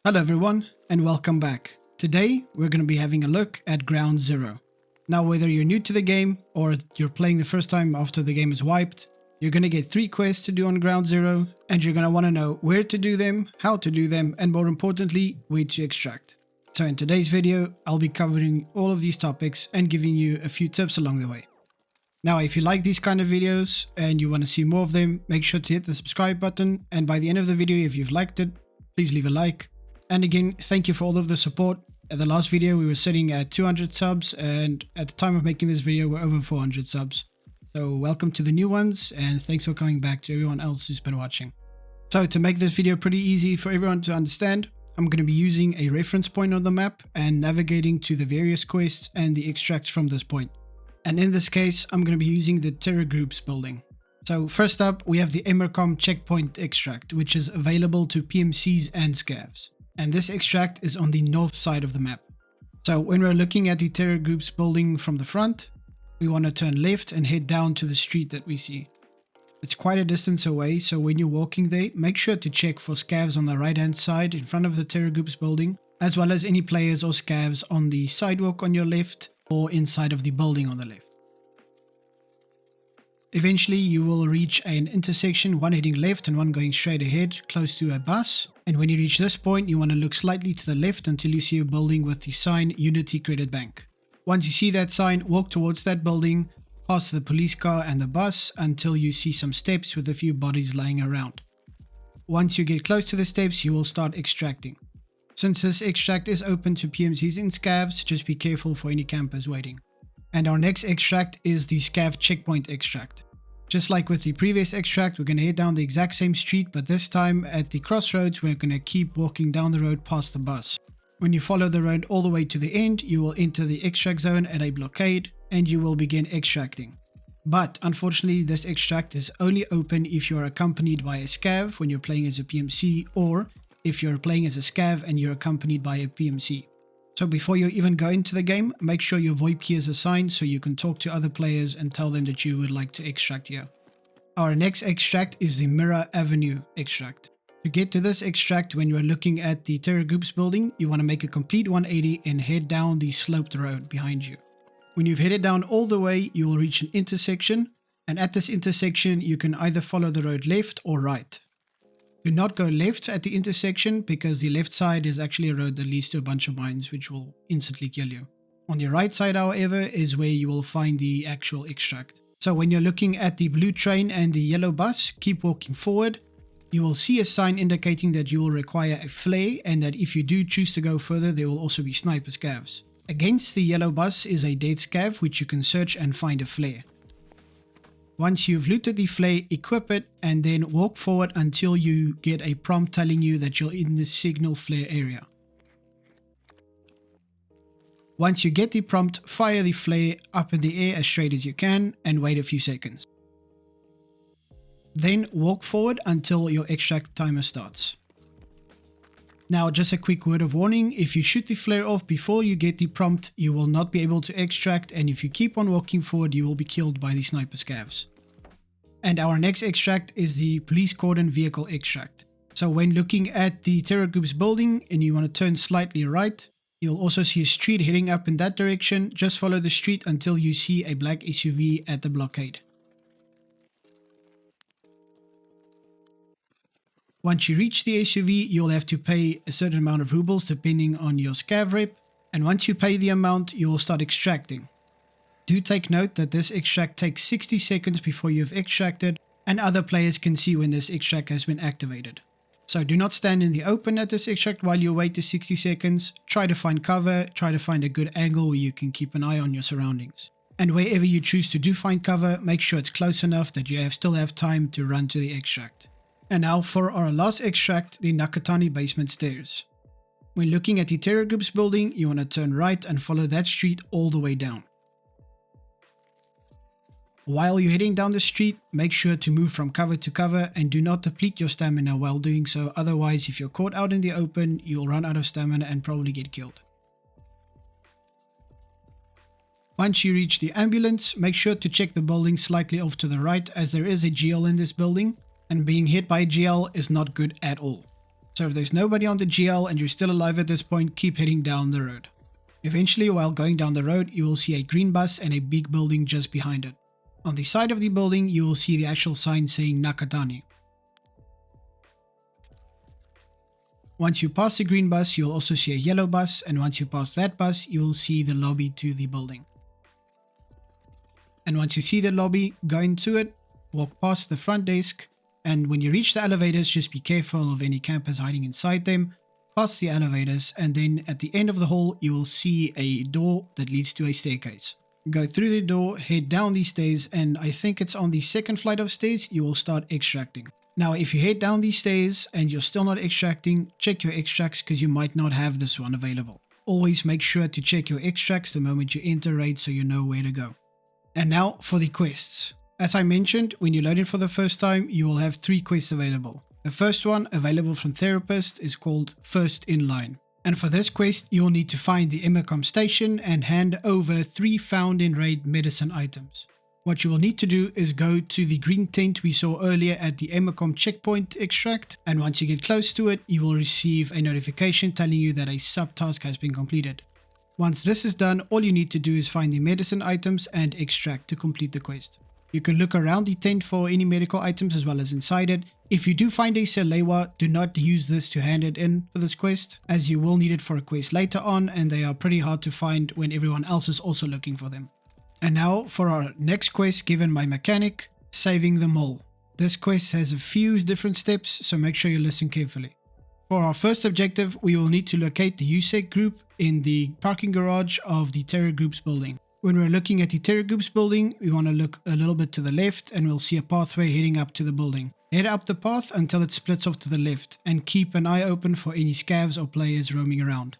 Hello everyone and welcome back. Today we're going to be having a look at Ground Zero. Now whether you're new to the game or you're playing the first time after the game is wiped, you're going to get 3 quests to do on Ground Zero and you're going to want to know where to do them, how to do them, and more importantly, where to extract. So in today's video, I'll be covering all of these topics and giving you a few tips along the way. Now if you like these kind of videos and you want to see more of them, make sure to hit the subscribe button, and by the end of the video, if you've liked it, please leave a like. And again, thank you for all of the support. At the last video, we were sitting at 200 subs, and at the time of making this video, we're over 400 subs. So welcome to the new ones, and thanks for coming back to everyone else who's been watching. So to make this video pretty easy for everyone to understand, I'm going to be using a reference point on the map and navigating to the various quests and the extracts from this point. And in this case, I'm going to be using the Terror Groups building. So first up, we have the Emercom checkpoint extract, which is available to PMCs and Scavs. And this extract is on the north side of the map. So when we're looking at the Terror Groups building from the front, we want to turn left and head down to the street that we see. It's quite a distance away, so when you're walking there, make sure to check for Scavs on the right hand side in front of the Terror Groups building, as well as any players or Scavs on the sidewalk on your left or inside of the building on the left. Eventually you will reach an intersection, one heading left and one going straight ahead, close to a bus. And when you reach this point, you want to look slightly to the left until you see a building with the sign Unity Credit Bank. Once you see that sign, walk towards that building, past the police car and the bus until you see some steps with a few bodies lying around. Once you get close to the steps, you will start extracting. Since this extract is open to PMCs and Scavs, just be careful for any campers waiting. And our next extract is the Scav checkpoint extract. Just like with the previous extract, we're going to head down the exact same street, but this time at the crossroads, we're going to keep walking down the road past the bus. When you follow the road all the way to the end, you will enter the extract zone at a blockade and you will begin extracting. But unfortunately, this extract is only open if you're accompanied by a Scav when you're playing as a PMC, or if you're playing as a Scav and you're accompanied by a PMC. So before you even go into the game, make sure your VoIP key is assigned so you can talk to other players and tell them that you would like to extract here. Our next extract is the Mira Ave Extract. To get to this extract, when you are looking at the Terror Groups building, you want to make a complete 180 and head down the sloped road behind you. When you've headed down all the way, you will reach an intersection, and at this intersection you can either follow the road left or right. Do not go left at the intersection because the left side is actually a road that leads to a bunch of mines which will instantly kill you. On the right side, however, is where you will find the actual extract. So when you're looking at the blue train and the yellow bus, keep walking forward. You will see a sign indicating that you will require a flare and that if you do choose to go further, there will also be sniper scavs. Against the yellow bus is a dead scav which you can search and find a flare. Once you've looted the flare, equip it and then walk forward until you get a prompt telling you that you're in the signal flare area. Once you get the prompt, fire the flare up in the air as straight as you can and wait a few seconds. Then walk forward until your extract timer starts. Now just a quick word of warning, if you shoot the flare off before you get the prompt, you will not be able to extract, and if you keep on walking forward, you will be killed by the sniper scavs. And our next extract is the police cordon vehicle extract. So when looking at the Terror Groups building and you want to turn slightly right, you'll also see a street heading up in that direction. Just follow the street until you see a black SUV at the blockade. Once you reach the SUV, you'll have to pay a certain amount of rubles depending on your scav rep, and once you pay the amount, you will start extracting. Do take note that this extract takes 60 seconds before you've extracted, and other players can see when this extract has been activated. So do not stand in the open at this extract while you wait the 60 seconds. Try to find cover, try to find a good angle where you can keep an eye on your surroundings. And wherever you choose to do find cover, make sure it's close enough that you still have time to run to the extract. And now for our last extract, the Nakatani basement stairs. When looking at the Terror Groups building, you want to turn right and follow that street all the way down. While you're heading down the street, make sure to move from cover to cover and do not deplete your stamina while doing so, otherwise if you're caught out in the open, you'll run out of stamina and probably get killed. Once you reach the ambulance, make sure to check the building slightly off to the right as there is a GL in this building. And being hit by a GL is not good at all. So if there's nobody on the GL and you're still alive at this point, keep heading down the road. Eventually, while going down the road, you will see a green bus and a big building just behind it. On the side of the building, you will see the actual sign saying Nakatani. Once you pass the green bus, you'll also see a yellow bus, and once you pass that bus, you will see the lobby to the building. And once you see the lobby, go into it, walk past the front desk, and when you reach the elevators, just be careful of any campers hiding inside them. Pass the elevators, and then at the end of the hall, you will see a door that leads to a staircase. Go through the door, head down these stairs, and I think it's on the second flight of stairs, you will start extracting. Now, if you head down these stairs and you're still not extracting, check your extracts because you might not have this one available. Always make sure to check your extracts the moment you enter raid so you know where to go. And now for the quests. As I mentioned, when you load in for the first time, you will have 3 quests available. The first one, available from Therapist, is called First in Line. And for this quest, you will need to find the Emercom station and hand over 3 found in raid medicine items. What you will need to do is go to the green tent we saw earlier at the Emercom checkpoint extract, and once you get close to it, you will receive a notification telling you that a subtask has been completed. Once this is done, all you need to do is find the medicine items and extract to complete the quest. You can look around the tent for any medical items as well as inside it. If you do find a Selewa, do not use this to hand it in for this quest, as you will need it for a quest later on and they are pretty hard to find when everyone else is also looking for them. And now for our next quest given by Mechanic, Saving the Mole. This quest has a few different steps, so make sure you listen carefully. For our first objective, we will need to locate the USEC group in the parking garage of the Terror Group's building. When we're looking at the Terror Group's building, we want to look a little bit to the left and we'll see a pathway heading up to the building. Head up the path until it splits off to the left and keep an eye open for any scavs or players roaming around.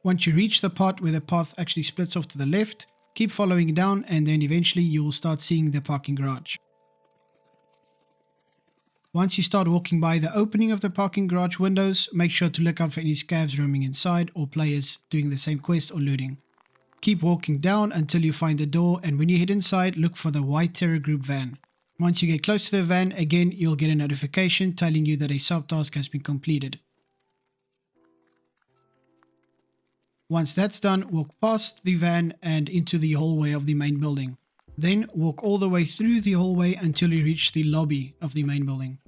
Once you reach the part where the path actually splits off to the left, keep following down and then eventually you will start seeing the parking garage. Once you start walking by the opening of the parking garage windows, make sure to look out for any scavs roaming inside or players doing the same quest or looting. Keep walking down until you find the door, and when you head inside, look for the white Terror Group van. Once you get close to the van, again you'll get a notification telling you that a subtask has been completed. Once that's done, walk past the van and into the hallway of the main building. Then walk all the way through the hallway until you reach the lobby of the main building.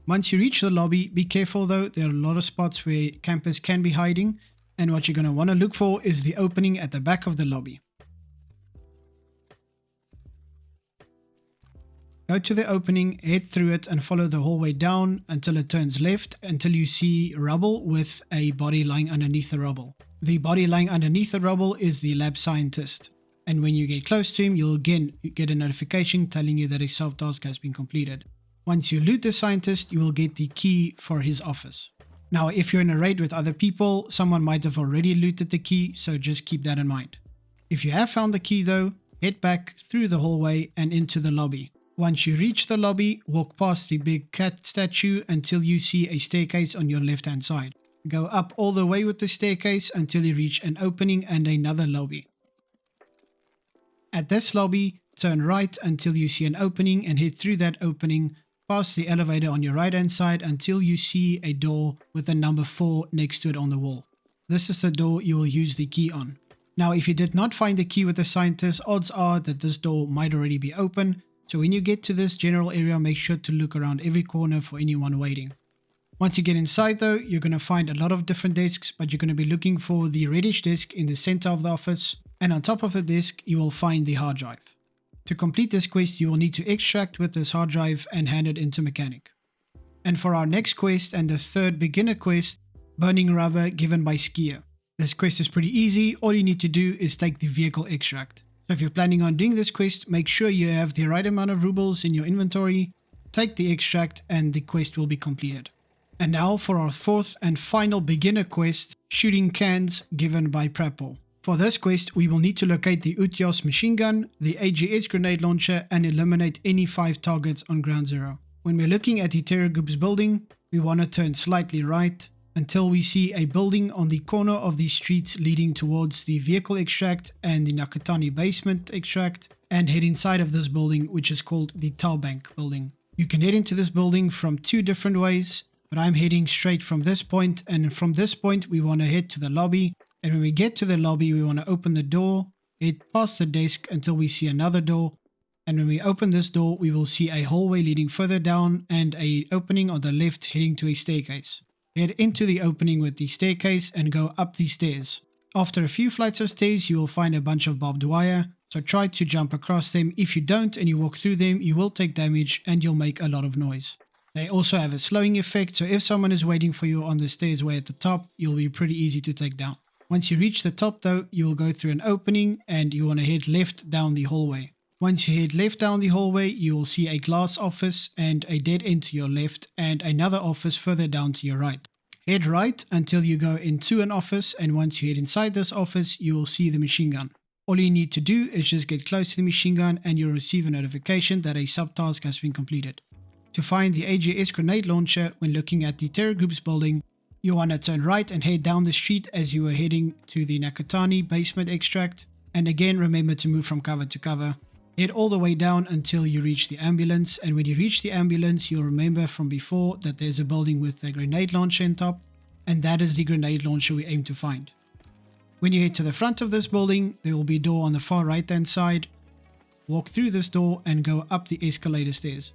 Once you reach the lobby, be careful though, there are a lot of spots where campers can be hiding, and what you're going to want to look for is the opening at the back of the lobby. Go to the opening, head through it and follow the hallway down until it turns left until you see rubble with a body lying underneath the rubble. The body lying underneath the rubble is the lab scientist, and when you get close to him, you'll again get a notification telling you that a subtask has been completed. Once you loot the scientist, you will get the key for his office. Now, if you're in a raid with other people, someone might have already looted the key, so just keep that in mind. If you have found the key though, head back through the hallway and into the lobby. Once you reach the lobby, walk past the big cat statue until you see a staircase on your left hand side. Go up all the way with the staircase until you reach an opening and another lobby. At this lobby, turn right until you see an opening and head through that opening, past the elevator on your right hand side until you see a door with the number 4 next to it on the wall. This is the door you will use the key on. Now, if you did not find the key with the scientist, odds are that this door might already be open, so when you get to this general area, make sure to look around every corner for anyone waiting. Once you get inside though, you're going to find a lot of different desks, but you're going to be looking for the reddish desk in the center of the office, and on top of the desk you will find the hard drive. To complete this quest, you will need to extract with this hard drive and hand it into Mechanic. And for our next quest and the third beginner quest, Burning Rubber given by Skier. This quest is pretty easy, all you need to do is take the vehicle extract. So if you're planning on doing this quest, make sure you have the right amount of rubles in your inventory, take the extract and the quest will be completed. And now for our fourth and final beginner quest, Shooting Cans given by Prapor. For this quest, we will need to locate the Utios machine gun, the AGS grenade launcher, and eliminate any 5 targets on ground zero. When we're looking at the Terror Group's building, we want to turn slightly right until we see a building on the corner of the streets leading towards the vehicle extract and the Nakatani basement extract, and head inside of this building, which is called the Tau Bank building. You can head into this building from two different ways, but I'm heading straight from this point, and from this point we want to head to the lobby, and when we get to the lobby we want to open the door, head past the desk until we see another door, and when we open this door we will see a hallway leading further down and a opening on the left heading to a staircase. Head into the opening with the staircase and go up the stairs. After a few flights of stairs you will find a bunch of barbed wire, so try to jump across them. If you don't and you walk through them, you will take damage and you'll make a lot of noise. They also have a slowing effect, so if someone is waiting for you on the stairs way at the top, you'll be pretty easy to take down. Once you reach the top though, you will go through an opening and you want to head left down the hallway. Once you head left down the hallway, you will see a glass office and a dead end to your left and another office further down to your right. Head right until you go into an office, and once you head inside this office, you will see the machine gun. All you need to do is just get close to the machine gun and you'll receive a notification that a subtask has been completed. To find the AGS grenade launcher when looking at the terror group's building, you want to turn right and head down the street as you are heading to the Nakatani basement extract, and again remember to move from cover to cover. Head all the way down until you reach the ambulance, and when you reach the ambulance you'll remember from before that there's a building with a grenade launcher on top, and that is the grenade launcher we aim to find. When you head to the front of this building, there will be a door on the far right hand side. Walk through this door and go up the escalator stairs.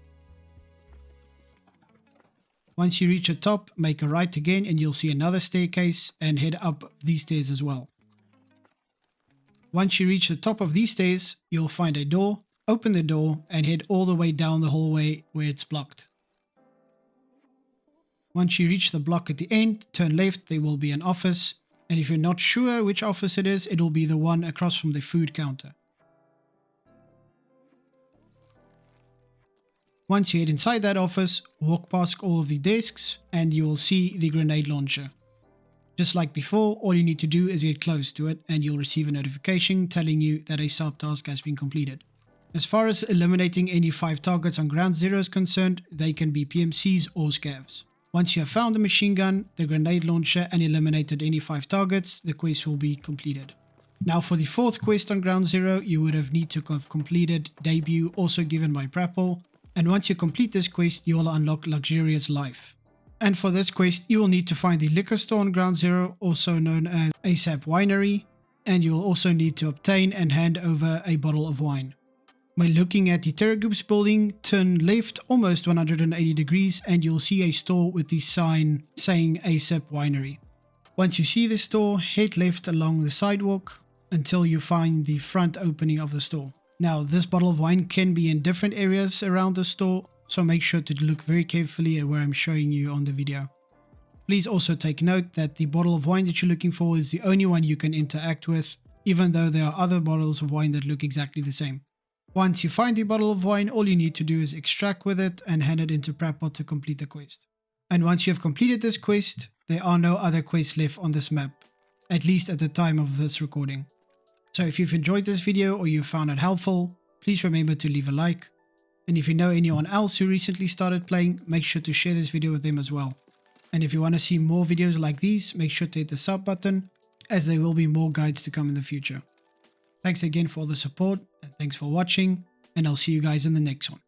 Once you reach the top, make a right again and you'll see another staircase, and head up these stairs as well. Once you reach the top of these stairs, you'll find a door. Open the door and head all the way down the hallway where it's blocked. Once you reach the block at the end, turn left, there will be an office. And if you're not sure which office it is, it'll be the one across from the food counter. Once you head inside that office, walk past all of the desks and you will see the grenade launcher. Just like before, all you need to do is get close to it and you'll receive a notification telling you that a subtask has been completed. As far as eliminating any 5 targets on ground zero is concerned, they can be PMCs or Scavs. Once you have found the machine gun, the grenade launcher and eliminated any 5 targets, the quest will be completed. Now for the 4th quest on ground zero, you would have need to have completed debut, also given by Prapple, and once you complete this quest you will unlock luxurious life. And for this quest you will need to find the liquor store on ground zero, also known as ASAP Winery, and you will also need to obtain and hand over a bottle of wine. When looking at the terror group's building, turn left almost 180 degrees and you'll see a store with the sign saying ASAP Winery. Once you see the store, head left along the sidewalk until you find the front opening of the store. Now this bottle of wine can be in different areas around the store, so make sure to look very carefully at where I'm showing you on the video. Please also take note that the bottle of wine that you're looking for is the only one you can interact with, even though there are other bottles of wine that look exactly the same. Once you find the bottle of wine, all you need to do is extract with it and hand it into Prapple to complete the quest. And once you have completed this quest, there are no other quests left on this map, at least at the time of this recording. So if you've enjoyed this video or you found it helpful, please remember to leave a like. And if you know anyone else who recently started playing, make sure to share this video with them as well. And if you want to see more videos like these, make sure to hit the sub button, as there will be more guides to come in the future. Thanks again for all the support, and thanks for watching, and I'll see you guys in the next one.